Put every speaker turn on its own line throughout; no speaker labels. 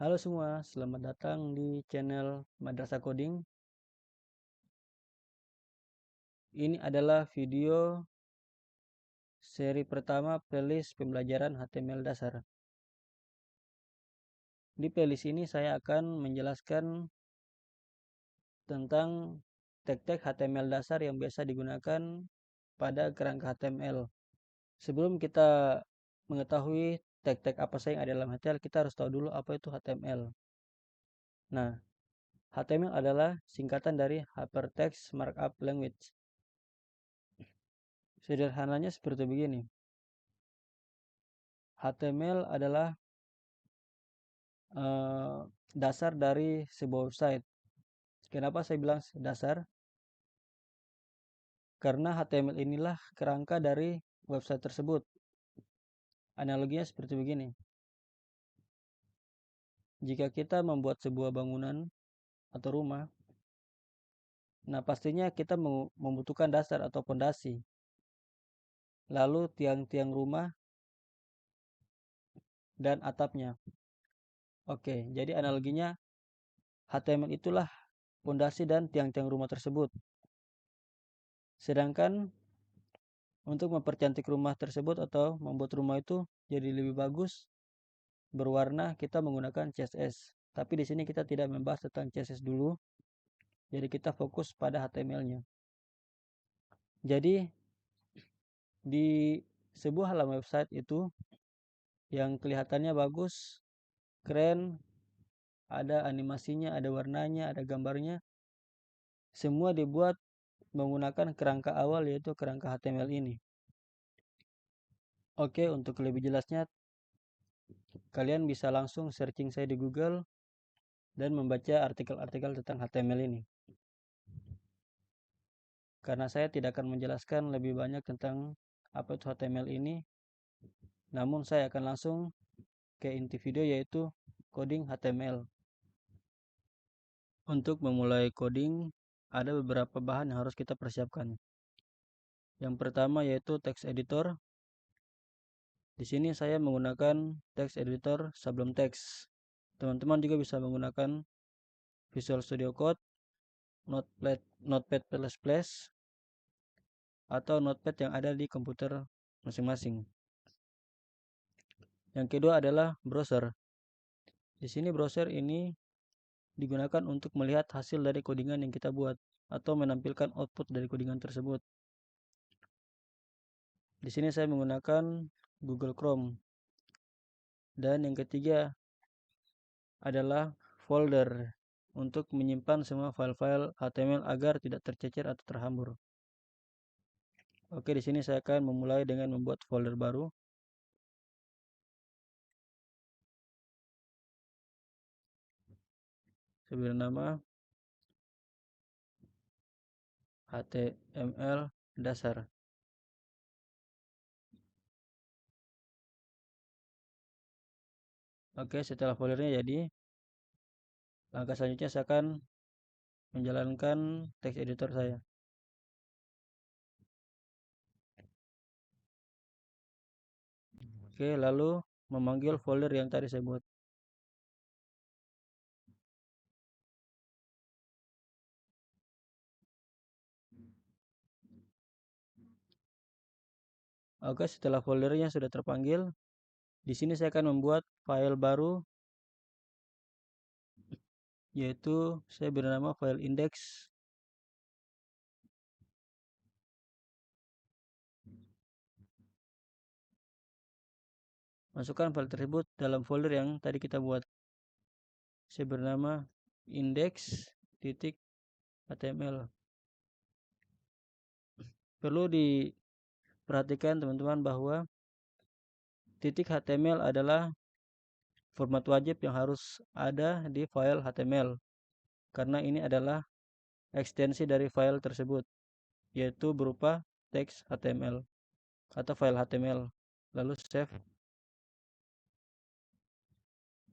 Halo semua, selamat datang di channel Madrasah Coding. Ini adalah video seri pertama playlist pembelajaran HTML dasar. Di playlist ini saya akan menjelaskan tentang tag-tag HTML dasar yang biasa digunakan pada kerangka HTML. Sebelum kita mengetahui tag-tag apa saja yang ada dalam HTML, kita harus tahu dulu apa itu HTML. Nah, HTML adalah singkatan dari Hypertext Markup Language. Sederhananya seperti begini. HTML adalah dasar dari sebuah website. Kenapa saya bilang dasar? Karena HTML inilah kerangka dari website tersebut. Analoginya seperti begini. Jika kita membuat sebuah bangunan atau rumah, nah pastinya kita membutuhkan dasar atau fondasi. Lalu tiang-tiang rumah dan atapnya. Oke, jadi analoginya HTML itulah fondasi dan tiang-tiang rumah tersebut. Sedangkan untuk mempercantik rumah tersebut atau membuat rumah itu jadi lebih bagus, berwarna, kita menggunakan CSS. Tapi di sini kita tidak membahas tentang CSS dulu. Jadi kita fokus pada HTML-nya. Jadi di sebuah halaman website itu yang kelihatannya bagus, keren, ada animasinya, ada warnanya, ada gambarnya, semua dibuat menggunakan kerangka awal yaitu kerangka HTML ini. Oke, untuk lebih jelasnya kalian bisa langsung searching saya di Google dan membaca artikel-artikel tentang HTML ini. Karena saya tidak akan menjelaskan lebih banyak tentang apa itu HTML ini, namun saya akan langsung ke inti video yaitu coding HTML. Untuk memulai coding, ada beberapa bahan yang harus kita persiapkan. Yang pertama yaitu text editor. Di sini saya menggunakan text editor Sublime Text. Teman-teman juga bisa menggunakan Visual Studio Code, Notepad++, atau Notepad yang ada di komputer masing-masing. Yang kedua adalah browser. Di sini browser ini digunakan untuk melihat hasil dari codingan yang kita buat atau menampilkan output dari codingan tersebut. Di sini saya menggunakan Google Chrome. Dan yang ketiga adalah folder untuk menyimpan semua file-file HTML agar tidak tercecer atau terhambur. Oke, di sini saya akan memulai dengan membuat folder baru. Saya beri nama HTML dasar. Oke, setelah foldernya jadi, langkah selanjutnya saya akan menjalankan text editor saya. Oke, lalu memanggil folder yang tadi saya buat. Oke, setelah foldernya sudah terpanggil, di sini saya akan membuat file baru, yaitu saya beri nama file index. Masukkan file tersebut dalam folder yang tadi kita buat. Saya beri nama index.html. Perlu diperhatikan teman-teman bahwa titik HTML adalah format wajib yang harus ada di file HTML. Karena ini adalah ekstensi dari file tersebut, yaitu berupa teks HTML atau file HTML. Lalu save.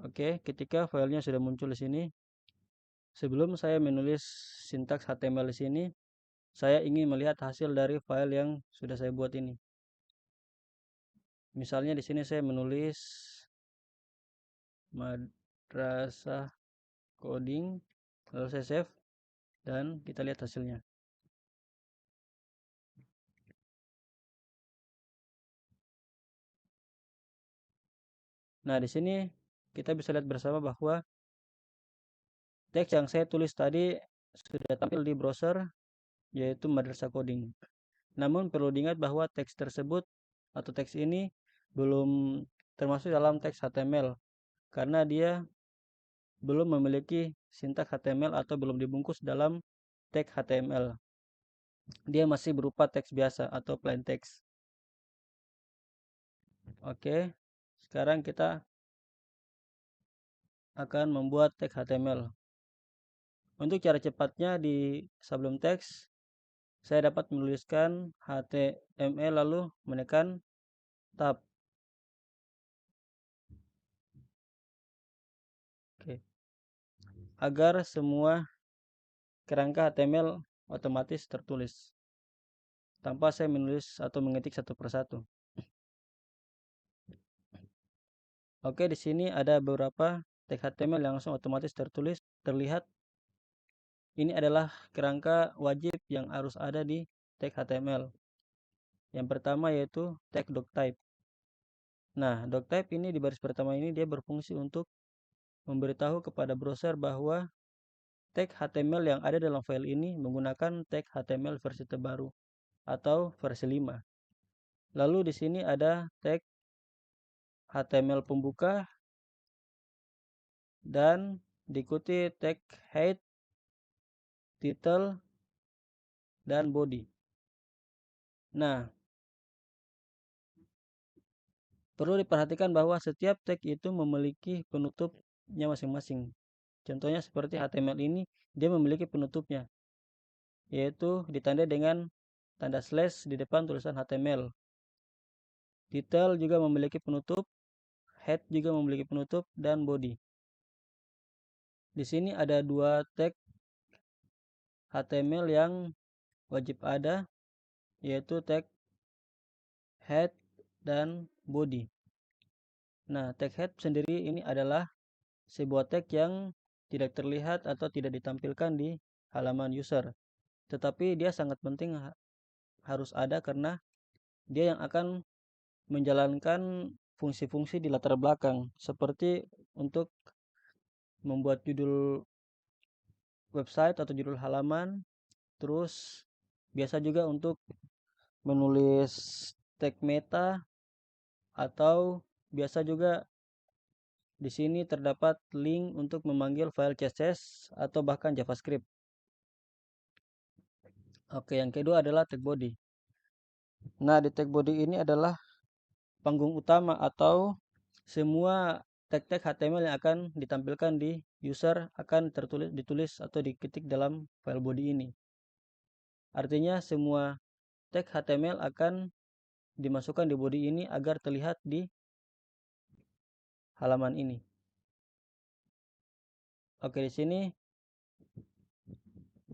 Oke, ketika filenya sudah muncul di sini, sebelum saya menulis sintaks HTML di sini, saya ingin melihat hasil dari file yang sudah saya buat ini. Misalnya di sini saya menulis madrasah coding, lalu saya save dan kita lihat hasilnya. Nah, di sini kita bisa lihat bersama bahwa teks yang saya tulis tadi sudah tampil di browser, yaitu madrasah coding. Namun perlu diingat bahwa teks tersebut atau teks ini belum termasuk dalam teks HTML karena dia belum memiliki sintaks HTML atau belum dibungkus dalam tag HTML. Dia masih berupa teks biasa atau plain text. Oke, sekarang kita akan membuat tag HTML. Untuk cara cepatnya di sebelum teks, saya dapat menuliskan HTML lalu menekan tab. Oke. Agar semua kerangka HTML otomatis tertulis tanpa saya menulis atau mengetik satu persatu. Oke, di sini ada beberapa tag HTML yang langsung otomatis terlihat. Ini adalah kerangka wajib yang harus ada di tag HTML. Yang pertama yaitu tag doctype. Nah, doctype ini di baris pertama ini dia berfungsi untuk memberitahu kepada browser bahwa tag HTML yang ada dalam file ini menggunakan tag HTML versi terbaru atau versi 5. Lalu di sini ada tag HTML pembuka dan diikuti tag head, title, dan body. Nah, perlu diperhatikan bahwa setiap tag itu memiliki penutupnya masing-masing. Contohnya seperti HTML ini, dia memiliki penutupnya, yaitu ditandai dengan tanda slash di depan tulisan HTML. Title juga memiliki penutup, head juga memiliki penutup, dan body. Di sini ada dua tag HTML yang wajib ada, yaitu tag head dan body. Nah, tag head sendiri ini adalah sebuah tag yang tidak terlihat atau tidak ditampilkan di halaman user. Tetapi dia sangat penting harus ada karena dia yang akan menjalankan fungsi-fungsi di latar belakang, seperti untuk membuat judul website atau judul halaman, terus biasa juga untuk menulis tag meta, atau biasa juga di sini terdapat link untuk memanggil file CSS atau bahkan JavaScript. Oke, yang kedua adalah tag body. Nah, di tag body ini adalah panggung utama atau semua tag-tag HTML yang akan ditampilkan di user akan ditulis atau diketik dalam file body ini. Artinya semua tag HTML akan dimasukkan di body ini agar terlihat di halaman ini. Oke, di sini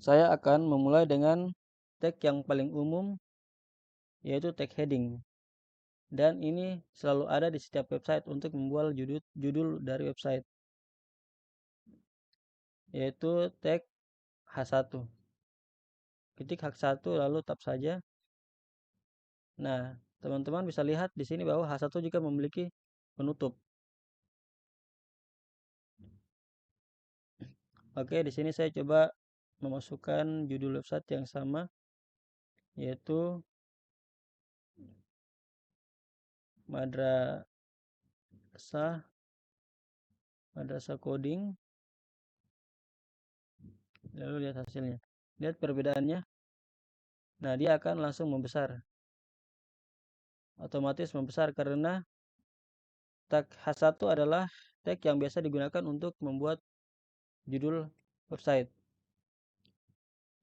saya akan memulai dengan tag yang paling umum, yaitu tag heading. Dan ini selalu ada di setiap website untuk membuat judul dari website, yaitu tag H1. Ketik H1 lalu tab saja. Nah, teman-teman bisa lihat di sini bahwa H1 juga memiliki penutup. Oke, di sini saya coba memasukkan judul website yang sama, yaitu madrasah coding. Lalu lihat hasilnya. Lihat perbedaannya. Nah, dia akan langsung membesar. Otomatis membesar karena tag H1 adalah tag yang biasa digunakan untuk membuat judul website.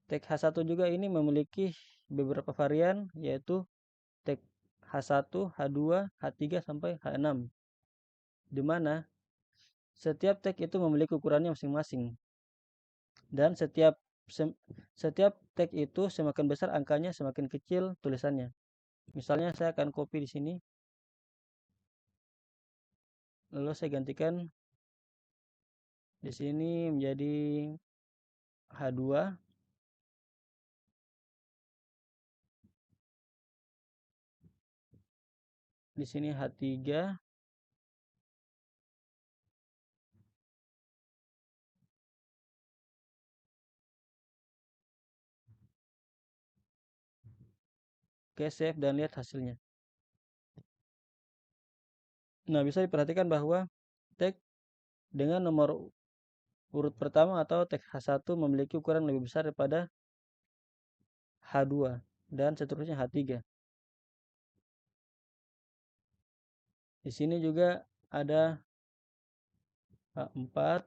Tag H1 juga ini memiliki beberapa varian, yaitu tag H1, H2, H3 sampai H6. Di mana setiap tag itu memiliki ukurannya masing-masing. Dan setiap tag itu semakin besar angkanya, semakin kecil tulisannya. Misalnya saya akan copy di sini. Lalu saya gantikan Di sini menjadi H2. Di sini H3. Oke, save dan lihat hasilnya. Nah, bisa diperhatikan bahwa tag dengan nomor urut pertama atau tag H1 memiliki ukuran lebih besar daripada H2 dan seterusnya H3. Di sini juga ada H4,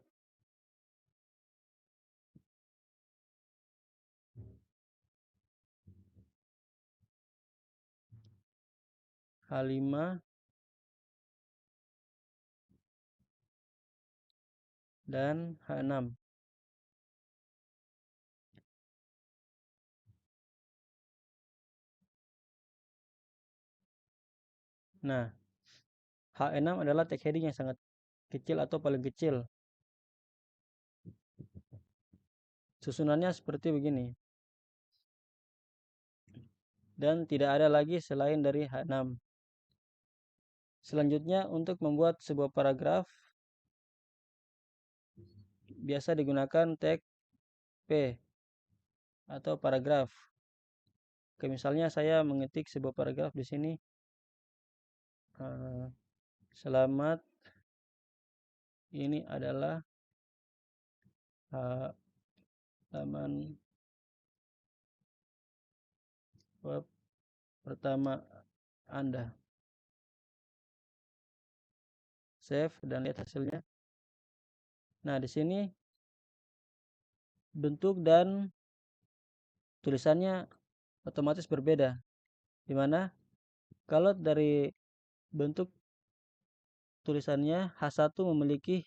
H5, dan H6. Nah, H6 adalah tag heading yang sangat kecil atau paling kecil. Susunannya seperti begini. Dan tidak ada lagi selain dari H6. Selanjutnya, untuk membuat sebuah paragraf, biasa digunakan tag P atau paragraf. Oke, misalnya saya mengetik sebuah paragraf di sini. Selamat, ini adalah halaman web pertama Anda. Save dan lihat hasilnya. Nah, di sini bentuk dan tulisannya otomatis berbeda. Dimana kalau dari bentuk tulisannya, H1 memiliki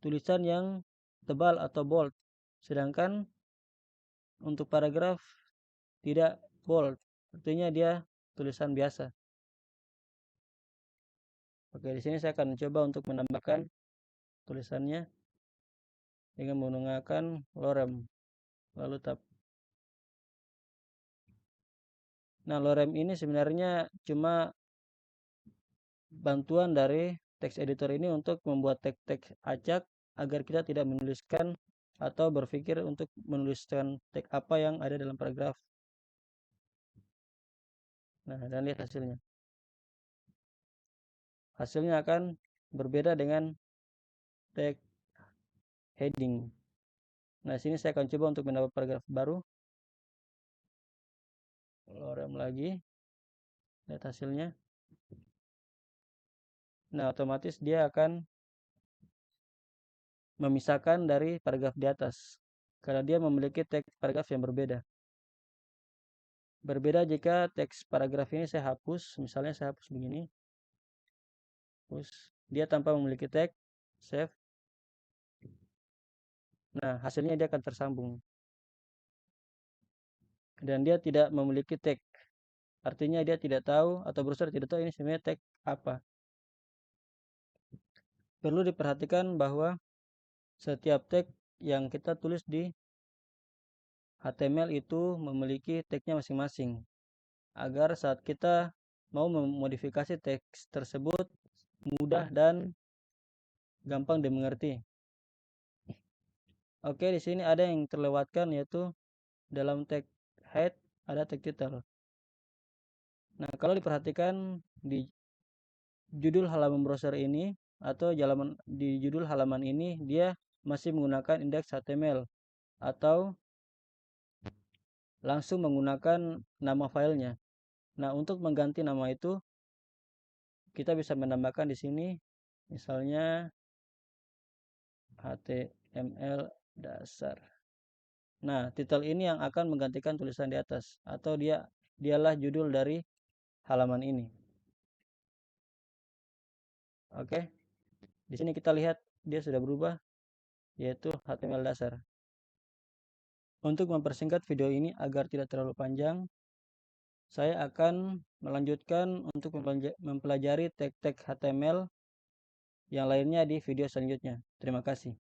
tulisan yang tebal atau bold, sedangkan untuk paragraf tidak bold, artinya dia tulisan biasa. Oke, di sini saya akan mencoba untuk menambahkan tulisannya dengan menggunakan lorem, lalu tab. Nah, lorem ini sebenarnya cuma bantuan dari text editor ini untuk membuat teks-teks acak agar kita tidak menuliskan atau berpikir untuk menuliskan teks apa yang ada dalam paragraf. Nah, dan lihat hasilnya. Hasilnya akan berbeda dengan tag heading. Nah, sini saya akan coba untuk menambah paragraf baru. Lorem lagi. Lihat hasilnya. Nah, otomatis dia akan memisahkan dari paragraf di atas karena dia memiliki teks paragraf yang berbeda. Berbeda jika teks paragraf ini saya hapus, misalnya saya hapus begini. Hapus. Dia tanpa memiliki tag, save. Nah, hasilnya dia akan tersambung. Dan dia tidak memiliki tag. Artinya dia tidak tahu atau browser tidak tahu ini sebenarnya tag apa. Perlu diperhatikan bahwa setiap tag yang kita tulis di HTML itu memiliki tagnya masing-masing. Agar saat kita mau memodifikasi teks tersebut mudah dan gampang dimengerti. Oke, di sini ada yang terlewatkan, yaitu dalam tag head ada tag title. Nah, kalau diperhatikan di judul halaman browser ini atau di judul halaman ini dia masih menggunakan indeks HTML atau langsung menggunakan nama filenya. Nah, untuk mengganti nama itu kita bisa menambahkan di sini misalnya HTML dasar. Nah, title ini yang akan menggantikan tulisan di atas atau dialah judul dari halaman ini. Oke. Di sini kita lihat dia sudah berubah yaitu HTML dasar. Untuk mempersingkat video ini agar tidak terlalu panjang, saya akan melanjutkan untuk mempelajari tag-tag HTML yang lainnya di video selanjutnya. Terima kasih.